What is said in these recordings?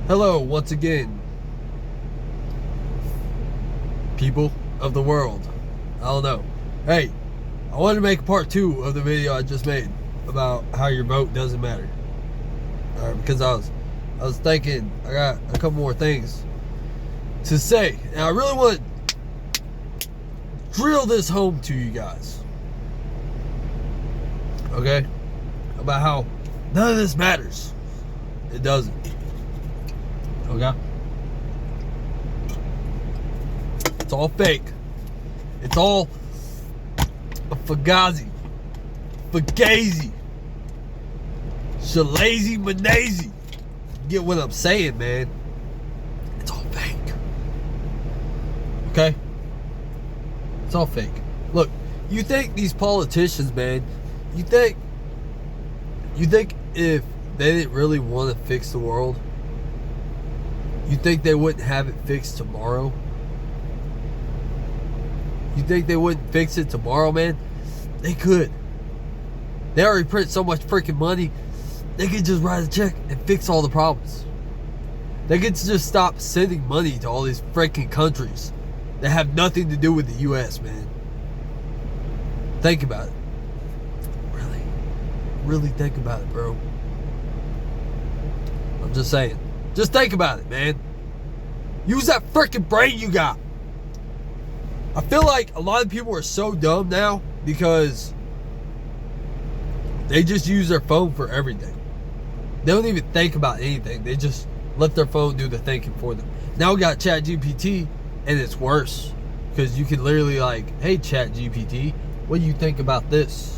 Hello, once again, people of the world. I don't know. Hey, I wanted to make part 2 of the video I just made about how your vote doesn't matter. Because I was thinking I got a couple more things to say, and I really want to drill this home to you guys. Okay, about how none of this matters. It doesn't. Okay? It's all fake. It's all a fugazi. Fugazi. Shalazy manazy. Get what I'm saying, man? It's all fake. Okay? It's all fake. Look, you think these politicians, man, you think if they didn't really want to fix the world, you think they wouldn't have it fixed tomorrow? You think they wouldn't fix it tomorrow, man? They could. They already print so much freaking money, they could just write a check and fix all the problems. They could just stop sending money to all these freaking countries that have nothing to do with the U.S., man. Think about it. Really think about it, bro. I'm just saying. Just think about it, man. Use that freaking brain you got. I feel like a lot of people are so dumb now because they just use their phone for everything. They don't even think about anything. They just let their phone do the thinking for them. Now we got ChatGPT, and it's worse because you can literally like, hey ChatGPT, what do you think about this?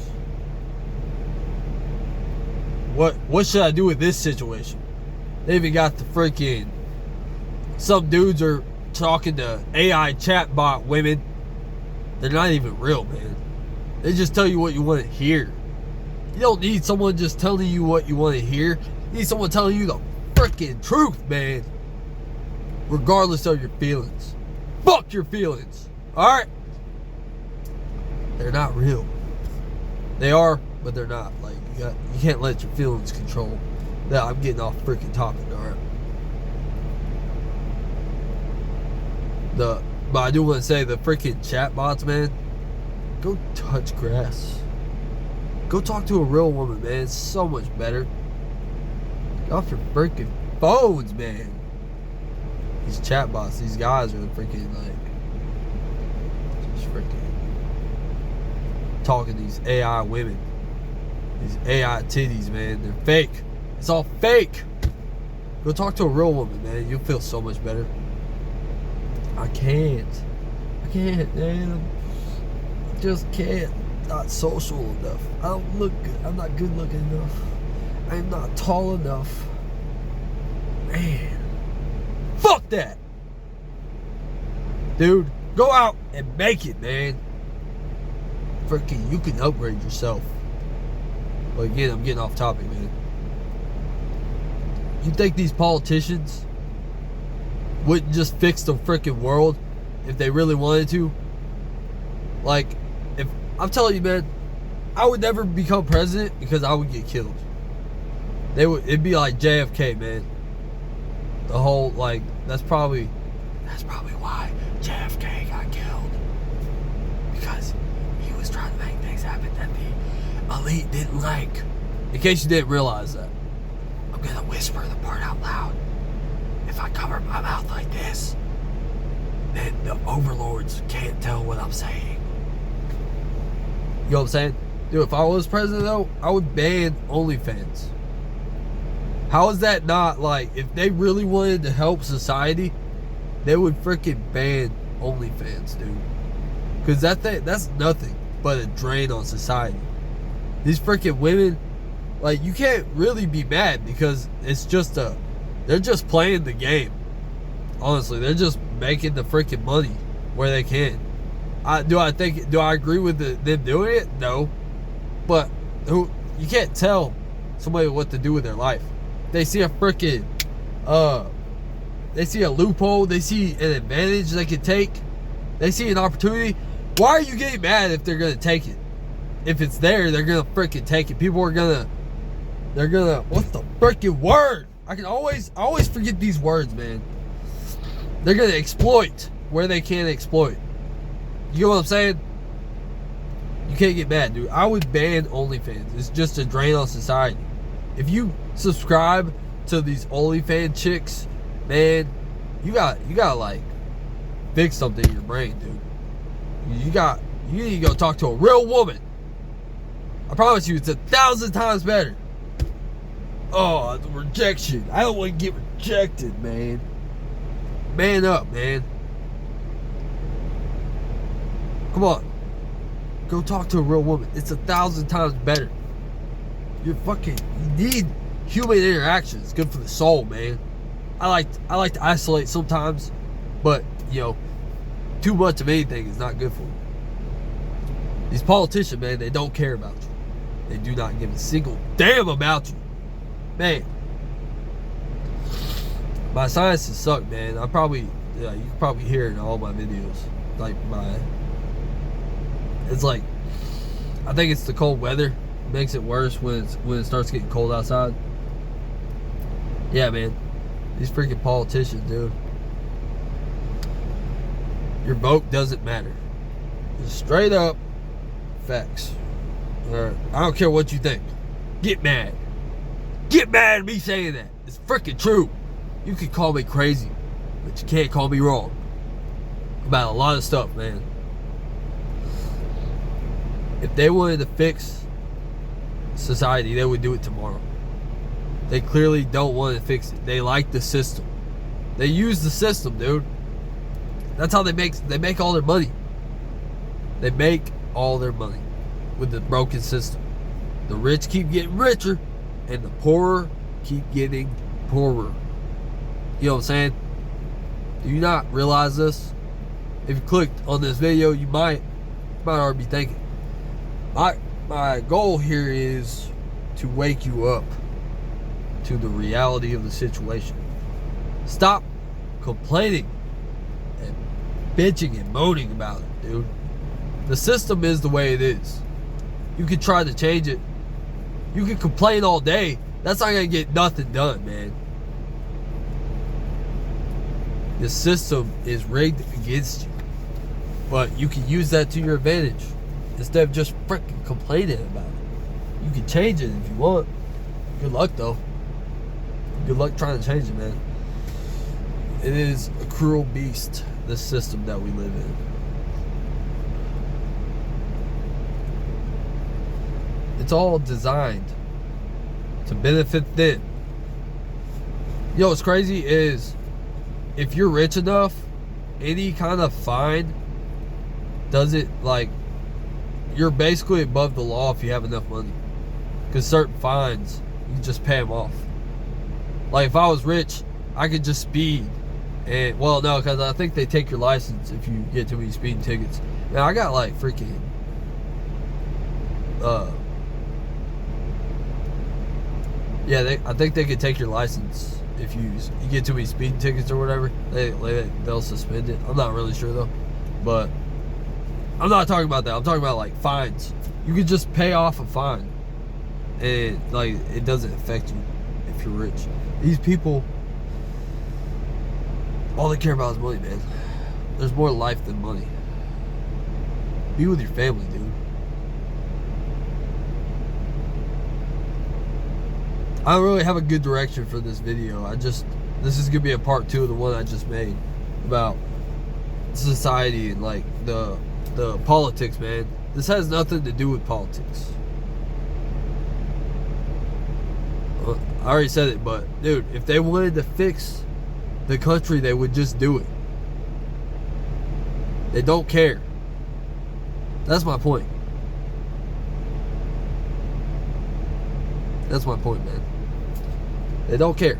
What should I do with this situation? They even got the freaking, some dudes are talking to AI chatbot women. They're not even real, man. They just tell you what you want to hear. You don't need someone just telling you what you want to hear. You need someone telling you the freaking truth, man. Regardless of your feelings. Fuck your feelings. Alright? They're not real. They are, but they're not. Like, you can't let your feelings control. Now, I'm getting off freaking topic, alright? But I do want to say, the freaking chatbots, man, go touch grass. Go talk to a real woman, man. It's so much better. Get off your freaking phones, man. These chatbots, these guys are freaking like, just freaking talking to these AI women. These AI titties, man. They're fake. It's all fake. Go talk to a real woman, man. You'll feel so much better. I can't, man. I just can't. Not social enough. I don't look good. I'm not good looking enough. I'm not tall enough. Man. Fuck that. Dude, go out and make it, man. Freaking, you can upgrade yourself. But again, I'm getting off topic, man. You think these politicians wouldn't just fix the freaking world if they really wanted to? Like, if I'm telling you, man, I would never become president because I would get killed. It'd be like JFK, man. The whole, like, that's probably why JFK got killed. Because he was trying to make things happen that the elite didn't like. In case you didn't realize that, I'm gonna whisper the part out loud. If I cover my mouth like this, then the overlords can't tell what I'm saying. You know what I'm saying? Dude, if I was president though, I would ban OnlyFans. How is that not, like, if they really wanted to help society, they would freaking ban OnlyFans, dude. Because that's nothing but a drain on society. These freaking women, like, you can't really be mad because it's just they're just playing the game. Honestly, they're just making the freaking money where they can. Do I agree with them doing it? No. But you can't tell somebody what to do with their life. They see a freaking, they see a loophole, they see an advantage they can take, they see an opportunity. Why are you getting mad if they're gonna take it? If it's there, they're gonna freaking take it. People are gonna, what's the freaking word? I always forget these words, man. They're gonna exploit where they can't exploit. You know what I'm saying? You can't get mad, dude. I would ban OnlyFans. It's just a drain on society. If you subscribe to these OnlyFans chicks, man, you gotta like fix something in your brain, dude. You need to go talk to a real woman. I promise you, it's 1,000 times better. Oh, the rejection. I don't want to get rejected, man. Man up, man. Come on. Go talk to a real woman. It's 1,000 times better. You need human interaction. It's good for the soul, man. I like to isolate sometimes, but you know, too much of anything is not good for you. These politicians, man, they don't care about you. They do not give a single damn about you. Man, my sinuses suck, man. You can probably hear it in all my videos. It's like, I think it's the cold weather. It makes it worse when it starts getting cold outside. Yeah, man. These freaking politicians, dude. Your vote doesn't matter. Just straight up facts. Alright. I don't care what you think. Get mad. Get mad at me saying that. It's freaking true. You can call me crazy, but you can't call me wrong about a lot of stuff, man. If they wanted to fix society, they would do it tomorrow. They clearly don't want to fix it. They like the system. They use the system, dude. That's how they make all their money. They make all their money with the broken system. The rich keep getting richer, and the poorer keep getting poorer. You know what I'm saying? Do you not realize this? If you clicked on this video, you might already be thinking. My goal here is to wake you up to the reality of the situation. Stop complaining and bitching and moaning about it, dude. The system is the way it is. You can try to change it. You can complain all day. That's not gonna get nothing done, man. The system is rigged against you, but you can use that to your advantage instead of just freaking complaining about it. You can change it if you want. Good luck, though. Good luck trying to change it, man. It is a cruel beast, this system that we live in. It's all designed to benefit them. You know what's crazy is, if you're rich enough, any kind of fine you're basically above the law if you have enough money. Because certain fines, you can just pay them off. Like if I was rich, I could just speed. And, well, no, because I think they take your license if you get too many speeding tickets. Man, I got like freaking, I think they could take your license if you get too many speeding tickets or whatever. They'll suspend it. I'm not really sure though, but I'm not talking about that. I'm talking about like fines. You could just pay off a fine, and like it doesn't affect you if you're rich. These people, all they care about is money, man. There's more life than money. Be with your family, dude. I don't really have a good direction for this video. This is gonna be a part 2 of the one I just made about society and like the politics, man. This has nothing to do with politics. I already said it, but dude, if they wanted to fix the country, they would just do it. They don't care. That's my point. That's my point, man. They don't care.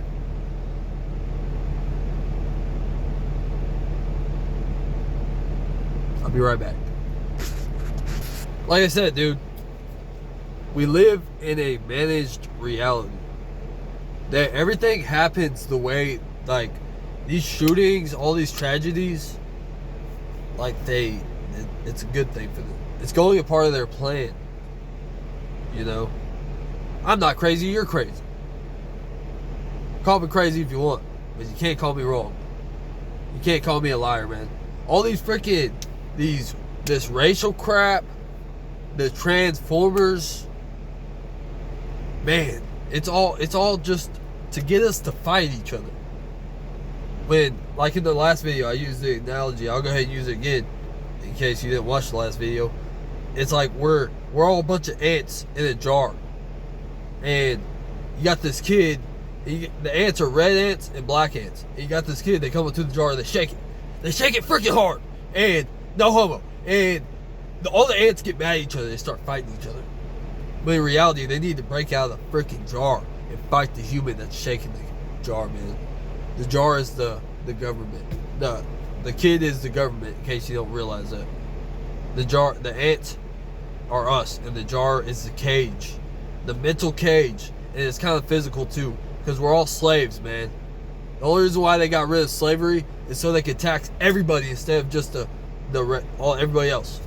I'll be right back. Like I said, dude, we live in a managed reality. That everything happens the way, like, these shootings, all these tragedies, like it's a good thing for them. It's going a part of their plan. You know? I'm not crazy, you're crazy. Call me crazy if you want, but you can't call me wrong. You can't call me a liar, man. All these freaking this racial crap, the Transformers, man, it's all just to get us to fight each other. When, like in the last video, I used the analogy. I'll go ahead and use it again in case you didn't watch the last video. It's like we're all a bunch of ants in a jar, and you got this kid. The ants are red ants and black ants. And you got this kid. They come into the jar and they shake it freaking hard, and no homo. And all the ants get mad at each other. They start fighting each other. But in reality, they need to break out of the freaking jar and fight the human that's shaking the jar, man. The jar is the government. The kid is the government, in case you don't realize that. The ants are us, and the jar is the cage. The mental cage. And it's kind of physical too, because we're all slaves, man. The only reason why they got rid of slavery is so they could tax everybody instead of just everybody else.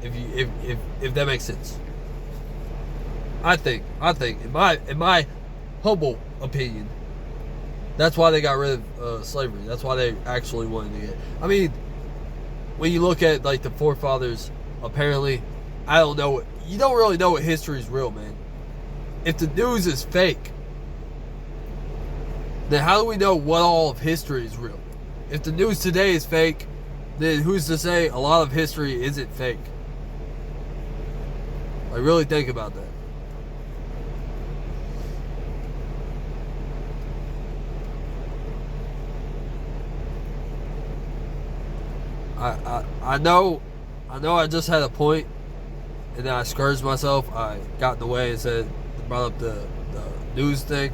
If that makes sense. I think in my humble opinion, that's why they got rid of slavery. That's why they actually wanted to get. I mean, when you look at like the forefathers, apparently, I don't know. You don't really know what history is real, man. If the news is fake, then how do we know what all of history is real? If the news today is fake, then who's to say a lot of history isn't fake? Like, really think about that. I know I just had a point, and then I scourged myself. I got in the way and brought up the news thing.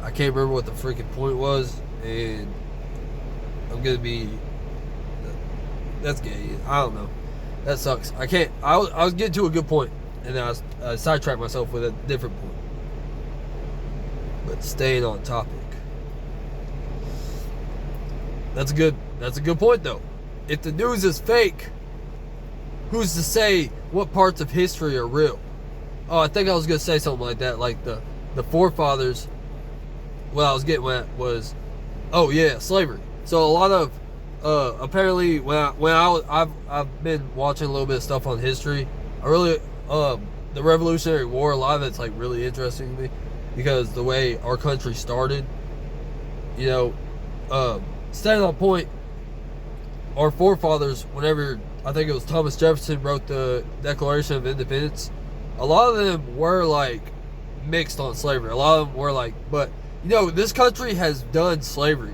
I can't remember what the freaking point was, and I'm gonna be. That's gay. I don't know. That sucks. I can't. I was getting to a good point, and then I sidetracked myself with a different point. But staying on topic. That's a good point though. If the news is fake, who's to say what parts of history are real? Oh, I think I was gonna say something like that, like the forefathers. What I was getting at was, oh yeah, slavery. So a lot of apparently I've been watching a little bit of stuff on history. I really the Revolutionary War, a lot of it's like really interesting to me because the way our country started, you know, staying on point. Our forefathers, whenever I think it was Thomas Jefferson wrote the Declaration of Independence, a lot of them were like mixed on slavery. A lot of them were like, but you know, this country has done slavery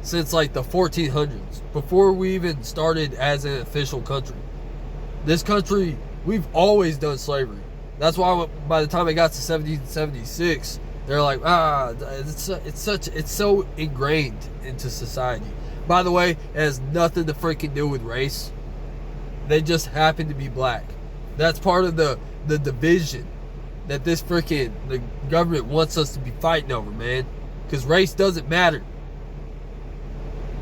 since like the 1400s, before we even started as an official country. This country, we've always done slavery. That's why by the time it got to 1776, they're like, it's so ingrained into society. By the way, it has nothing to freaking do with race. They just happen to be black. That's part of the division that the government wants us to be fighting over, man. Because race doesn't matter.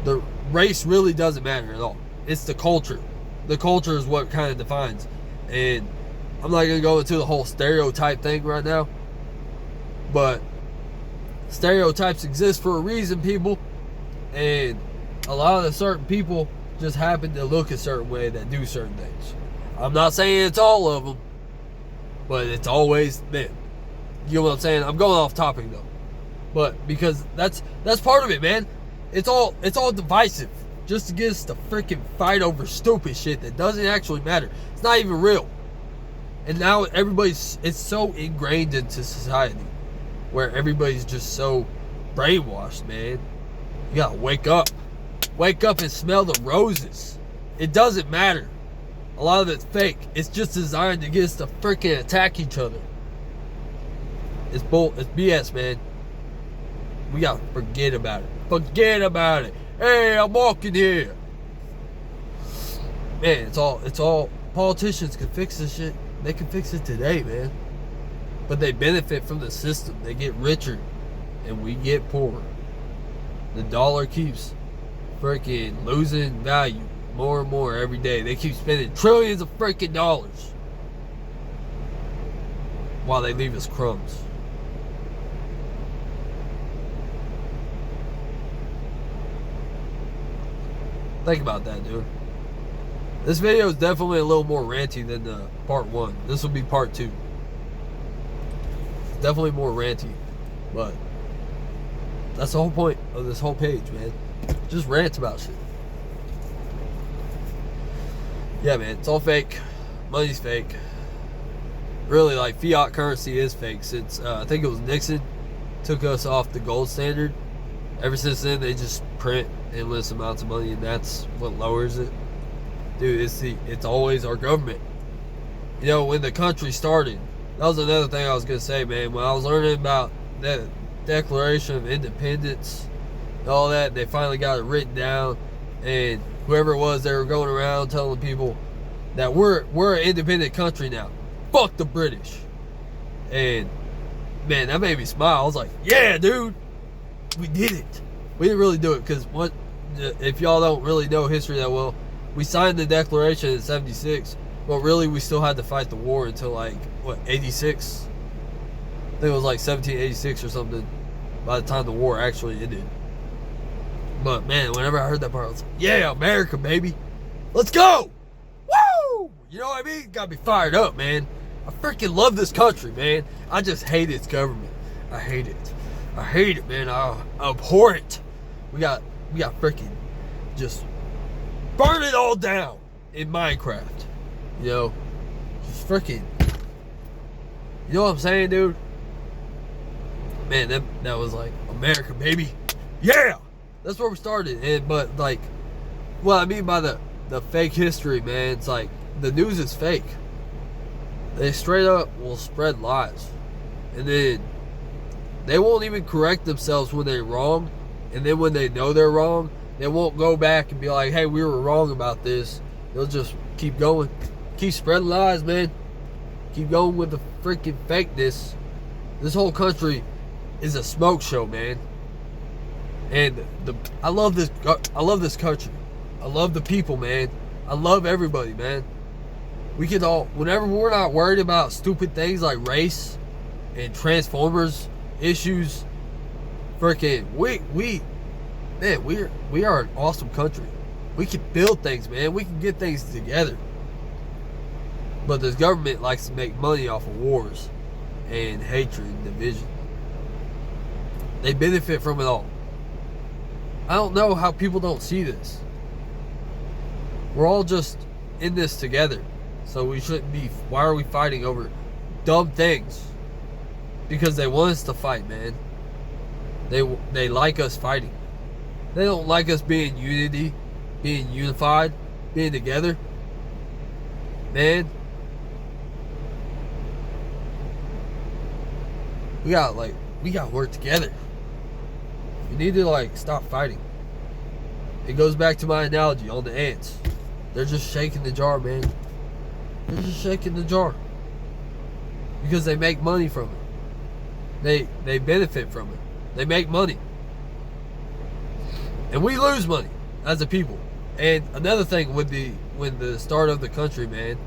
The race really doesn't matter at all. It's the culture. The culture is what kind of defines. And I'm not going to go into the whole stereotype thing right now. But stereotypes exist for a reason, people. And a lot of the certain people just happen to look a certain way that do certain things. I'm not saying it's all of them, but it's always them. You know what I'm saying? I'm going off topic though, but because that's part of it, man. It's all divisive, just to get us to freaking fight over stupid shit that doesn't actually matter. It's not even real. And now it's so ingrained into society, where everybody's just so brainwashed, man. You gotta wake up. Wake up and smell the roses. It doesn't matter. A lot of it's fake. It's just designed to get us to freaking attack each other. It's BS, man. We gotta forget about it. Forget about it. Hey, I'm walking here. Man, it's all politicians can fix this shit. They can fix it today, man. But they benefit from the system. They get richer and we get poorer. The dollar keeps freaking losing value more and more every day. They keep spending trillions of freaking dollars while they leave us crumbs. Think about that, dude. This video is definitely a little more ranty than the part 1. This will be part 2. Definitely more ranty, but that's the whole point of this whole page, man. Just rant about shit. Yeah, man, it's all fake. Money's fake. Really, like, fiat currency is fake since I think it was Nixon took us off the gold standard. Ever since then, they just print endless amounts of money, and that's what lowers it. Dude, it's always our government. You know, when the country started, that was another thing I was gonna say, man. When I was learning about that Declaration of Independence and all that, they finally got it written down, and whoever it was, they were going around telling people that we're an independent country now. Fuck the British. And man, that made me smile. I was like, yeah, dude, we did it. We didn't really do it because if y'all don't really know history that well, we signed the Declaration in '76, but really we still had to fight the war until like, what, 86? I think it was like 1786 or something by the time the war actually ended. But man, whenever I heard that part, I was like, yeah, America, baby. Let's go! Woo! You know what I mean? Got me fired up, man. I freaking love this country, man. I just hate its government. I hate it. I hate it, man. I abhor it. We got freaking just burn it all down in Minecraft. You know? Just freaking. You know what I'm saying, dude? Man, that was like America, baby. Yeah! That's where we started. But like, what I mean by the fake history, man, it's like the news is fake. They straight up will spread lies. And then they won't even correct themselves when they're wrong. And then when they know they're wrong, they won't go back and be like, hey, we were wrong about this. They'll just keep going. Keep spreading lies, man. Keep going with the freaking fakeness. This whole country is a smoke show, man. And I love this country. I love the people, man. I love everybody, man. We can all, whenever we're not worried about stupid things like race and Transformers issues, freaking we are an awesome country. We can build things, man. We can get things together. But this government likes to make money off of wars and hatred and division. They benefit from it all. I don't know how people don't see this. We're all just in this together. So we shouldn't be. Why are we fighting over dumb things? Because they want us to fight, man. They like us fighting. They don't like us being unity, being unified, being together. Man, we gotta work together. We need to stop fighting. It goes back to my analogy on the ants. They're just shaking the jar, man. They're just shaking the jar. Because they make money from it. They benefit from it. They make money. And we lose money as a people. And another thing with the start of the country, man,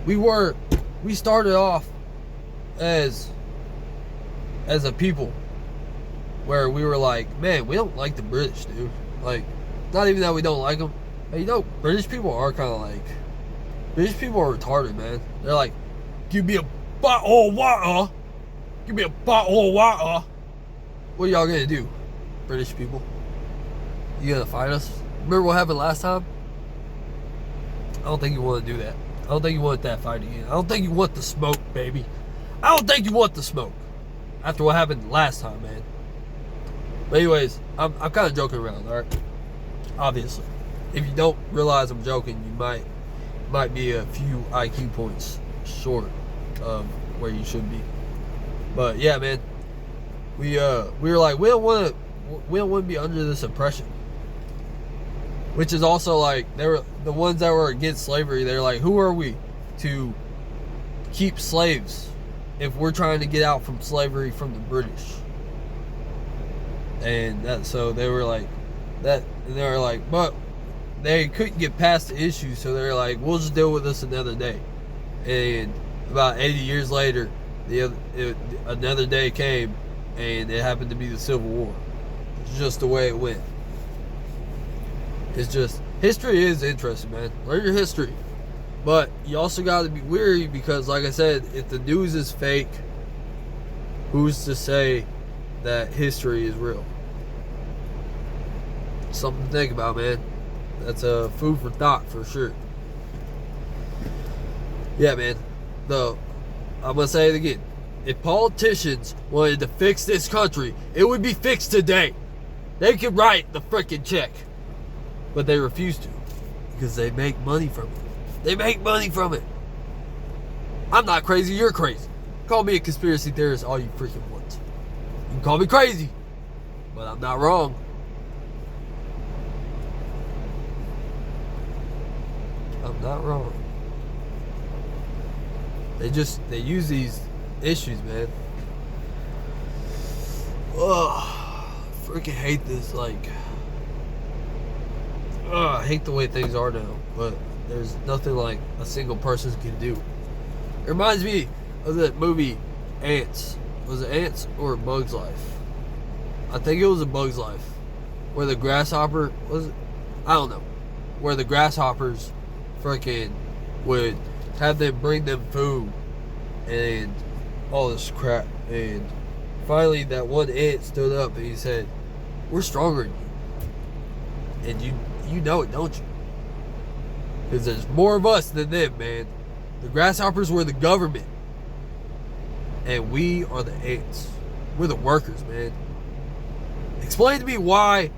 we started off as a people where we were like, man, we don't like the British, dude. Like, not even that we don't like them. But you know, British people are kind of like, British people are retarded, man. They're like, give me a bottle of water. Give me a bottle of water. What are y'all gonna do, British people? You gonna fight us? Remember what happened last time? I don't think you want to do that. I don't think you want that fight again. I don't think you want the smoke, baby. I don't think you want the smoke. After what happened last time, man. But anyways, I'm kind of joking around, alright? Obviously. If you don't realize I'm joking, you might be a few IQ points short of where you should be. But yeah, man. We were like, we don't want to be under this oppression. Which is also like, they were the ones that were against slavery. They're like, who are we to keep slaves if we're trying to get out from slavery from the British? And so they were like that, and they were like, but they couldn't get past the issue, so they're like, we'll just deal with this another day. And about 80 years later, another day came, and it happened to be the Civil War. It's just the way it went. It's just, History is interesting, man. Learn your history. But you also got to be wary because, like I said, if the news is fake, who's to say that history is real? Something to think about, man. That's a food for thought for sure. Yeah, man. I'm gonna say it again. If politicians wanted to fix this country, it would be fixed today. They could write the freaking check, but they refuse to because they make money from it. They make money from it. I'm not crazy. You're crazy. Call me a conspiracy theorist all you freaking want. You can call me crazy, but I'm not wrong. I'm not wrong. They use these issues, man. Ugh, freaking hate this. I hate the way things are now. But there's nothing like a single person can do. It reminds me of that movie Ants. Was it Ants or Bug's Life? I think it was A Bug's Life, where the grasshopper was. I don't know. Where the grasshoppers freaking would have them bring them food and all this crap, and finally that one ant stood up and he said, "We're stronger than you," and you know it, don't you? Because there's more of us than them, man. The grasshoppers were the government, and we are the ants. We're the workers, man. Explain to me why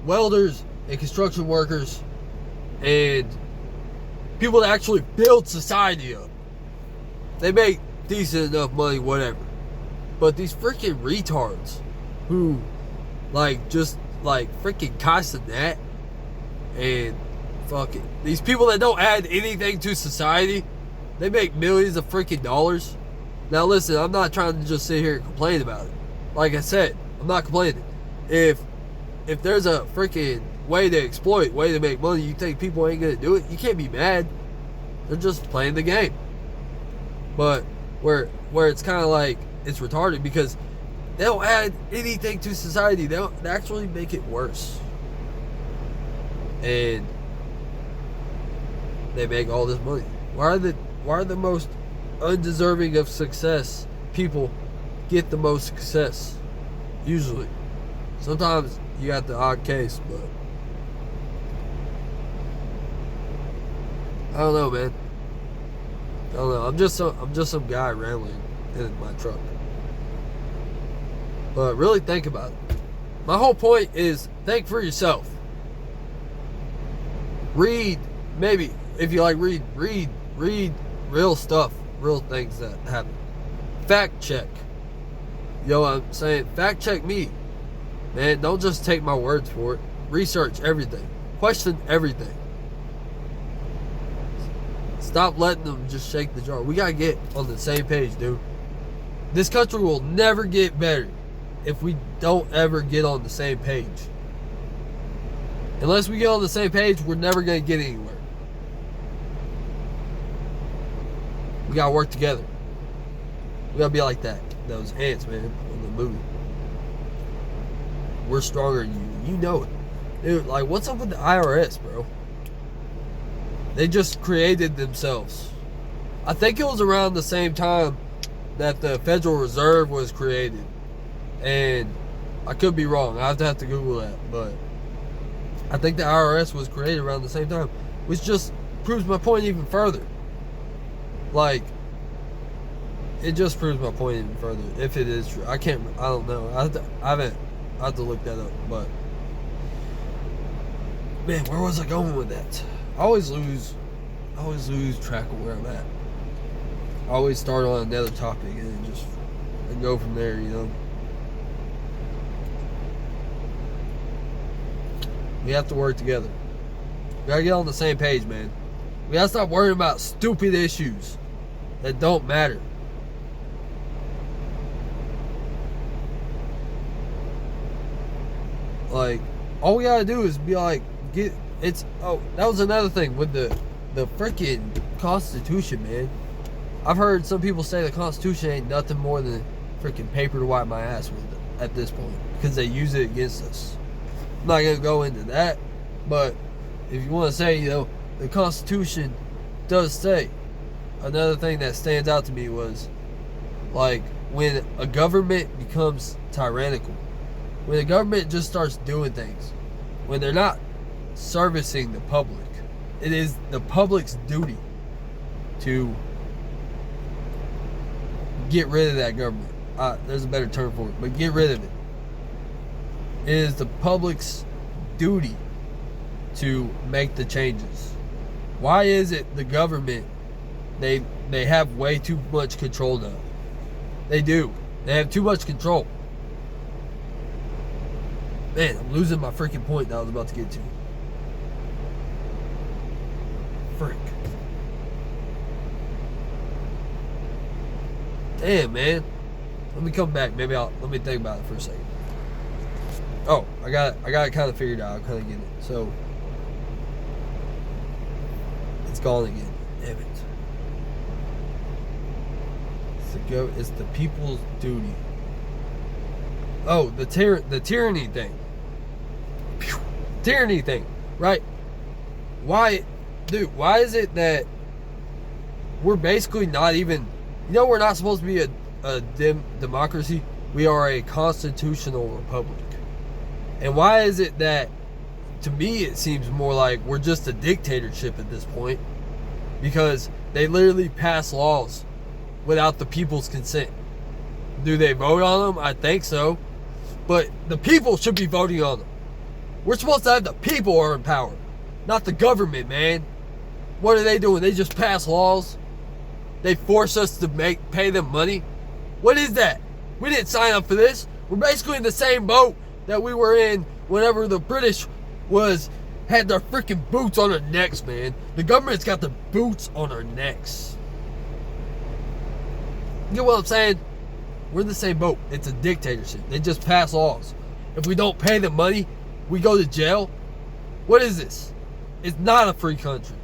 welders and construction workers and people that actually build society up, they make decent enough money, whatever. But these freaking retards who just freaking Castanet and fucking these people that don't add anything to society, they make millions of freaking dollars. Now listen, I'm not trying to just sit here and complain about it. Like I said, I'm not complaining. If there's a freaking way to exploit, way to make money, you think people ain't gonna do it? You can't be mad. They're just playing the game. But where it's kind of like it's retarded because they don't add anything to society. They actually make it worse. And they make all this money. Why are the most undeserving of success people get the most success? Usually. Sometimes you got the odd case, but I don't know, man. I don't know. I'm just some guy rambling in my truck. But really think about it. My whole point is think for yourself. Read, maybe if you like read real stuff, real things that happen. Fact check. Yo, I'm saying fact check me. Man, don't just take my words for it. Research everything. Question everything. Stop letting them just shake the jar. We gotta get on the same page, dude. This country will never get better if we don't ever get on the same page. Unless we get on the same page, we're never gonna get anywhere. We gotta work together. We gotta be like that. Those ants, man, in the movie. We're stronger than you. You know it. Dude, what's up with the IRS, bro? They just created themselves. I think it was around the same time that the Federal Reserve was created. And I could be wrong. I have to Google that. But I think the IRS was created around the same time. Which just proves my point even further. It just proves my point even further. If it is true. I don't know. I have to look that up. But man, where was I going with that? I always lose track of where I'm at. I always start on another topic and go from there, you know. We have to work together. We gotta get on the same page, man. We gotta stop worrying about stupid issues that don't matter. All we gotta do is be that was another thing with the freaking Constitution, man. I've heard some people say the Constitution ain't nothing more than freaking paper to wipe my ass with at this point because they use it against us. I'm not gonna go into that, but if you want to say, the Constitution does say, another thing that stands out to me was, like, when a government becomes tyrannical, when the government just starts doing things, when they're not servicing the public, it is the public's duty to get rid of that government. There's a better term for it, but get rid of it. It is the public's duty to make the changes. Why is it the government, they have way too much control now? They do. They have too much control. Man, I'm losing my freaking point that I was about to get to. Frick. Damn, man. Let me come back. Let me think about it for a second. Oh, I got it kind of figured out. I kind of get it. So, it's gone again. Damn it. It's the people's duty. Oh, the tyranny thing. Tyranny thing, right? Why is it that we're basically not even, we're not supposed to be a democracy. We are a constitutional republic. And why is it that, to me, it seems more like we're just a dictatorship at this point? Because they literally pass laws without the people's consent. Do they vote on them? I think so. But the people should be voting on them. We're supposed to have the people are in power, not the government, man. What are they doing? They just pass laws. They force us to pay them money. What is that? We didn't sign up for this. We're basically in the same boat that we were in whenever the British had their freaking boots on their necks, man. The government's got the boots on their necks. You get what I'm saying? We're in the same boat. It's a dictatorship. They just pass laws. If we don't pay the money, we go to jail. What is this? It's not a free country.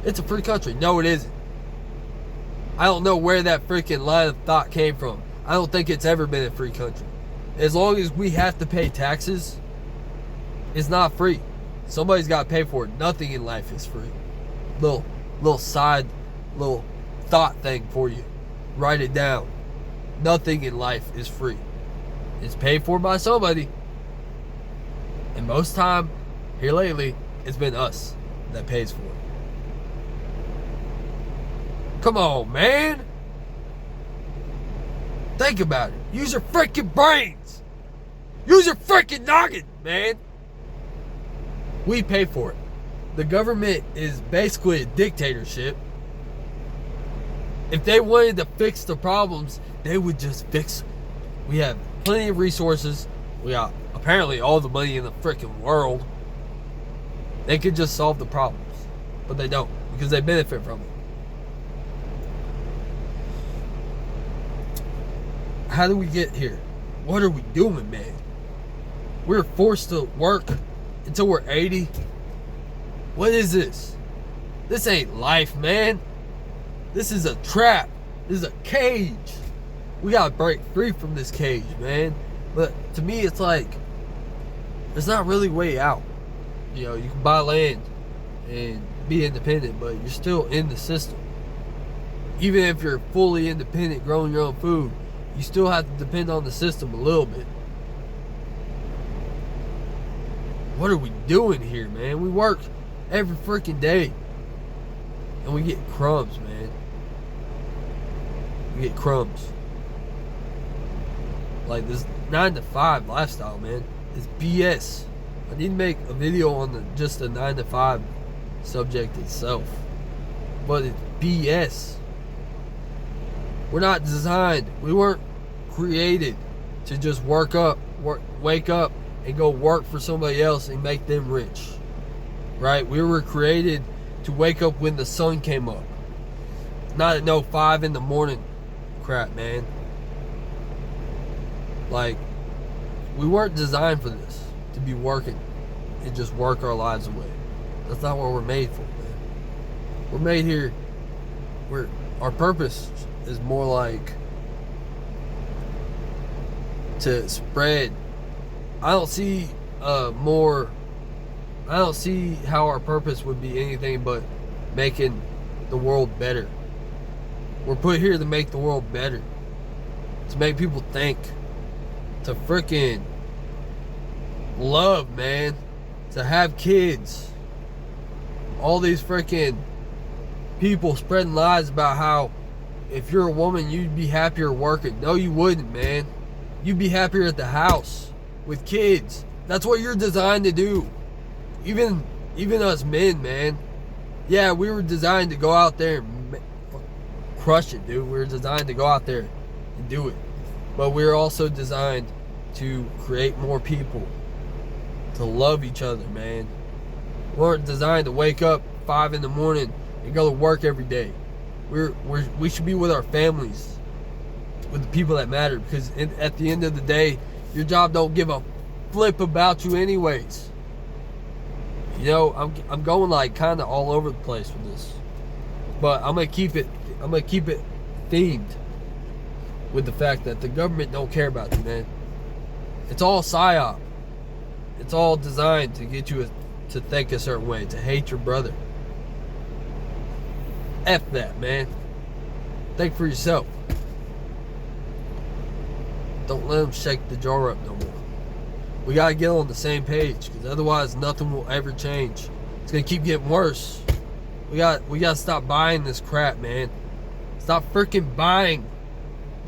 It's a free country. No, it isn't. I don't know where that freaking line of thought came from. I don't think it's ever been a free country. As long as we have to pay taxes, it's not free. Somebody's got to pay for it. Nothing in life is free. Little thought thing for you. Write it down. Nothing in life is free. It's paid for by somebody. And most time, here lately, it's been us that pays for it. Come on, man. Think about it. Use your freaking brains. Use your freaking noggin, man. We pay for it. The government is basically a dictatorship. If they wanted to fix the problems, they would just fix them. We have plenty of resources. We got apparently all the money in the freaking world. They could just solve the problems. But they don't, because they benefit from it. How do we get here? What are we doing, man? We're forced to work until we're 80. What is this? This ain't life, man. This is a trap. This is a cage. We gotta break free from this cage, man. But to me, it's like, there's not really a way out. You can buy land and be independent, but you're still in the system. Even if you're fully independent, growing your own food, you still have to depend on the system a little bit. What are we doing here, man? We work every freaking day. And we get crumbs, man. We get crumbs. Like this 9-to-5 lifestyle, man, is BS. I need to make a video on just the 9-to-5 subject itself. But it's BS. We're not designed. We weren't created to just wake up, and go work for somebody else and make them rich. Right? We were created to wake up when the sun came up. Not at 5 in the morning crap, man. Like, we weren't designed for this, to be working and just work our lives away. That's not what we're made for, man. We're made here, our purpose is more like to spread. I don't see more I don't see how our purpose would be anything but making the world better. We're put here to make the world better, to make people think, to freaking love, man, to have kids. All these freaking people spreading lies about how if you're a woman you'd be happier working. No, you wouldn't, man. You'd be happier at the house with kids. That's what you're designed to do. Even us men, man. Yeah, we were designed to go out there and crush it, dude. We were designed to go out there and do it. But we're also designed to create more people, to love each other, man. We weren't designed to wake up 5 in the morning and go to work every day. We should be with our families, with the people that matter, because at the end of the day, your job don't give a flip about you anyways. You know, I'm going like kind of all over the place with this, but I'm gonna keep it themed with the fact that the government don't care about you, man. It's all psyop. It's all designed to get you to think a certain way, to hate your brother. F that, man. Think for yourself. Don't let them shake the jar up no more. We gotta get on the same page, because otherwise nothing will ever change. It's gonna keep getting worse. We gotta stop buying this crap, man. Stop freaking buying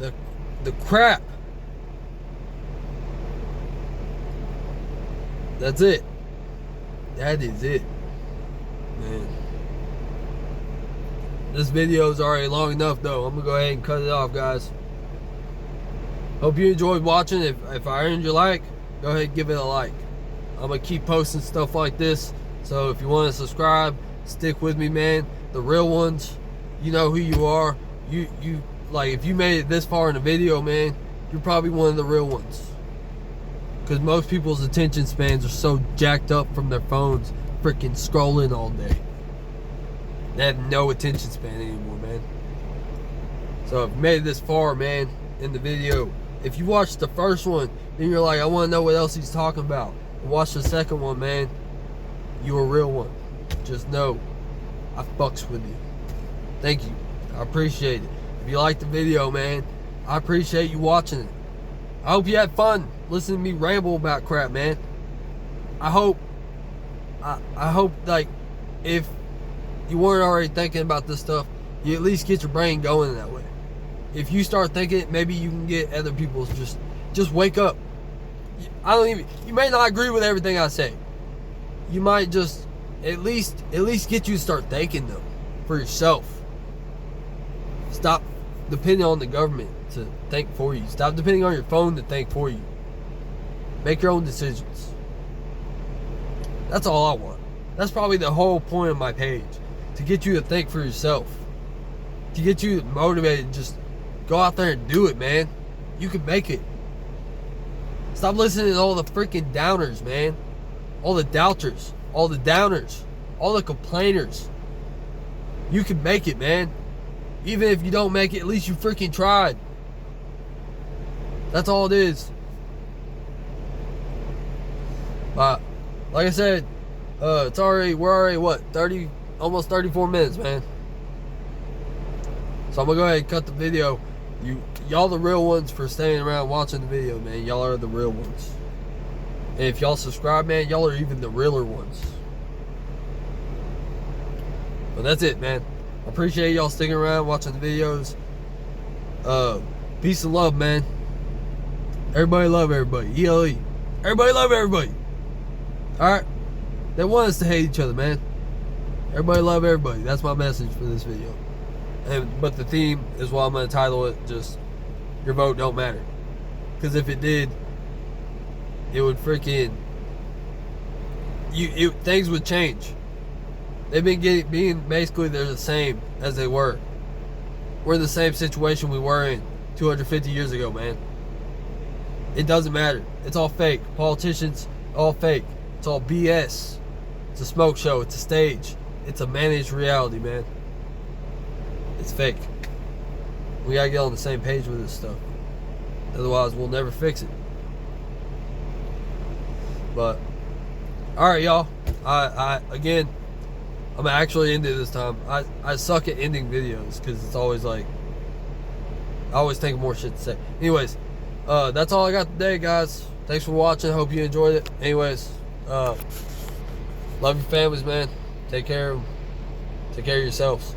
the crap. That's it. That is it, man. This video is already long enough, though. I'm gonna go ahead and cut it off, guys. Hope you enjoyed watching. If I earned your like, go ahead and give it a like. I'm gonna keep posting stuff like this, so if you want to subscribe, stick with me, man. The real ones, you know who you are. You like, if you made it this far in the video, man, you're probably one of the real ones. Because most people's attention spans are so jacked up from their phones, freaking scrolling all day. They have no attention span anymore, man. So if you made it this far, man, in the video, if you watched the first one, then you're like, I want to know what else he's talking about. Watch the second one, man. You're a real one. Just know I fucks with you. Thank you. I appreciate it. If you liked the video, man, I appreciate you watching it. I hope you had fun listening to me ramble about crap, man. I hope like, if you weren't already thinking about this stuff, you at least get your brain going that way. If you start thinking it, maybe you can get other people just wake up. You may not agree with everything I say. You might just at least get you to start thinking though for yourself. Stop depending on the government to think for you. Stop depending on your phone to think for you. Make your own decisions. That's all I want. That's probably the whole point of my page. To get you to think for yourself. To get you motivated. Just go out there and do it, man. You can make it. Stop listening to all the freaking downers, man. All the doubters. All the downers. All the complainers. You can make it, man. Even if you don't make it, at least you freaking tried. That's all it is. But like I said, we're already what, 30, almost 34 minutes, man. So I'm gonna go ahead and cut the video. Y'all the real ones for staying around watching the video, man. Y'all are the real ones. And if y'all subscribe, man, y'all are even the realer ones. But that's it, man. I appreciate y'all sticking around watching the videos. Peace and love, man. Everybody love everybody. ELE. Everybody love everybody. Alright? They want us to hate each other, man. Everybody love everybody. That's my message for this video. But the theme is what I'm going to title it. Just, your vote don't matter. Because if it did, it would freaking... things would change. They've been being basically they're the same as they were. We're in the same situation we were in 250 years ago, man. It doesn't matter. It's all fake. Politicians, all fake. It's all BS. It's a smoke show. It's a stage. It's a managed reality, man. It's fake. We gotta get on the same page with this stuff. Otherwise, we'll never fix it. But, alright, y'all. Again, I'm actually into this time. I suck at ending videos because it's always like, I always think of more shit to say. Anyways, that's all I got today, guys. Thanks for watching. Hope you enjoyed it. Anyways, love your families, man. Take care of yourselves.